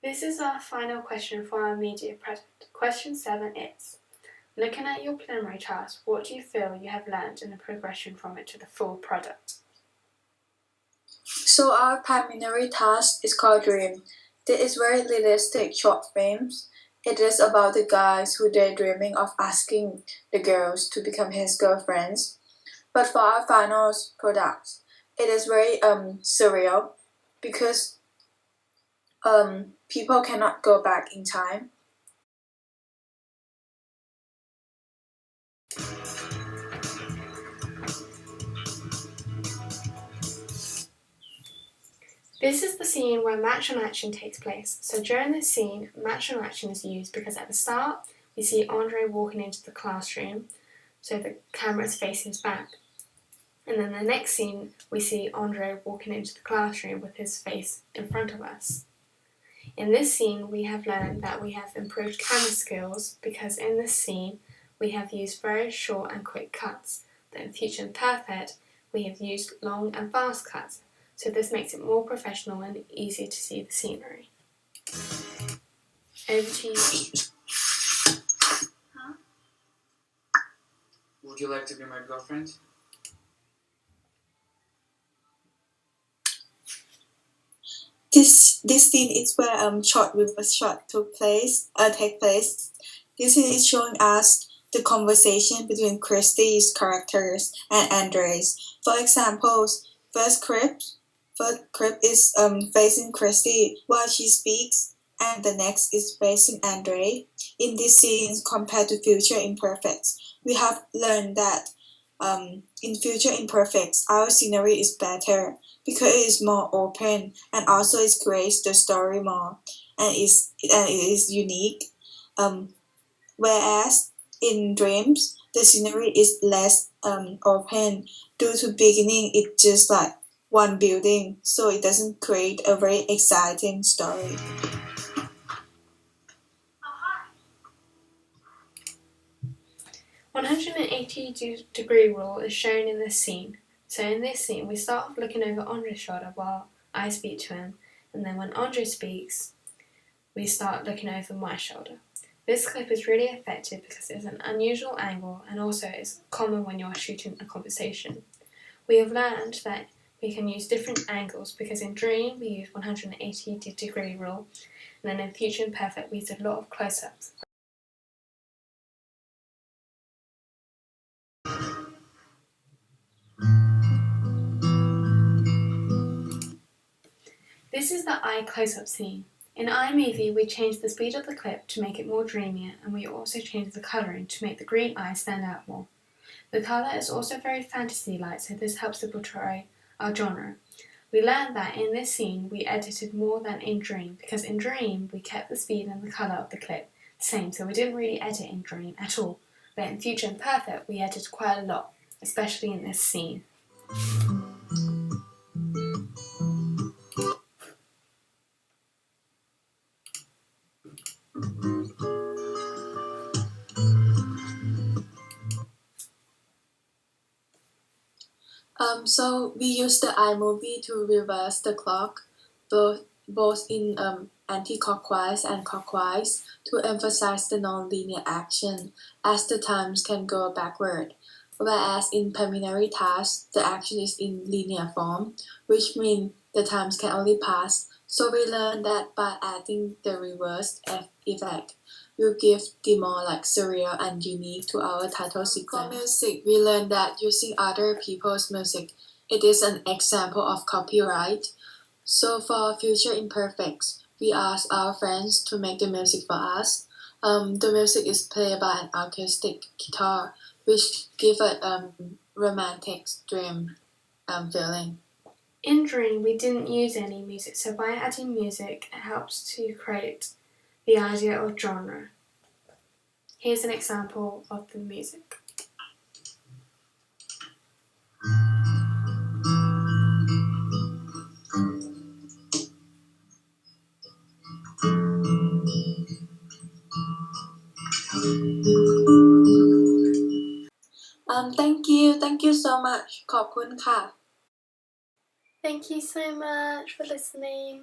This is our final question for our media project. Question 7 is, looking at your preliminary task, what do you feel you have learned in the progression from it to the full product? So our preliminary task is called Dream. This is very realistic short films. It is about the guys who daydreaming of asking the girls to become his girlfriends. But for our final product, it is very surreal because people cannot go back in time. This is the scene where match and action takes place. So during this scene, match and action is used because at the start, we see Andre walking into the classroom, so the camera is facing his back. And then the next scene, we see Andre walking into the classroom with his face in front of us. In this scene, we have learned that we have improved camera skills because in this scene, we have used very short and quick cuts. But in Future and Perfect, we have used long and fast cuts. So this makes it more professional and easier to see the scenery. Over to you. Huh? Would you like to be my girlfriend? This scene is where shot with a shot take place. This scene is showing us the conversation between Christie's characters and Andre's. For example, first clip is facing Christie while she speaks, and the next is facing Andre. In this scene, compared to Future Imperfects, we have learned that in Future Imperfects, our scenery is better because it is more open and also it creates the story more and it is unique. Whereas in Dreams, the scenery is less open due to beginning it's just like one building, so it doesn't create a very exciting story. 180-degree rule is shown in this scene. So in this scene, we start off looking over Andre's shoulder while I speak to him, and then when Andre speaks, we start looking over my shoulder. This clip is really effective because it's an unusual angle and also is common when you're shooting a conversation. We have learned that we can use different angles because in Dream we use 180-degree rule, and then in Future and Perfect we use a lot of close-ups. This is the eye close-up scene. In iMovie, we changed the speed of the clip to make it more dreamier, and we also changed the colouring to make the green eye stand out more. The colour is also very fantasy-like, so this helps to portray our genre. We learned that in this scene we edited more than in Dream, because in Dream we kept the speed and the colour of the clip the same, so we didn't really edit in Dream at all. But in Future and Perfect we edited quite a lot, especially in this scene. So we use the iMovie to reverse the clock, both in anti-clockwise and clockwise, to emphasize the non-linear action, as the times can go backward. Whereas in preliminary tasks, the action is in linear form, which means the times can only pass. So we learned that by adding the reverse effect, will give the more like surreal and unique to our title sequence. For music, we learned that using other people's music, it is an example of copyright. So for Future Imperfects, we asked our friends to make the music for us. The music is played by an acoustic guitar, which gives a romantic dream feeling. In Dream, we didn't use any music, so by adding music, it helps to create the idea of genre. Here's an example of the music. Thank you so much. ขอบคุณค่ะ Thank you so much for listening.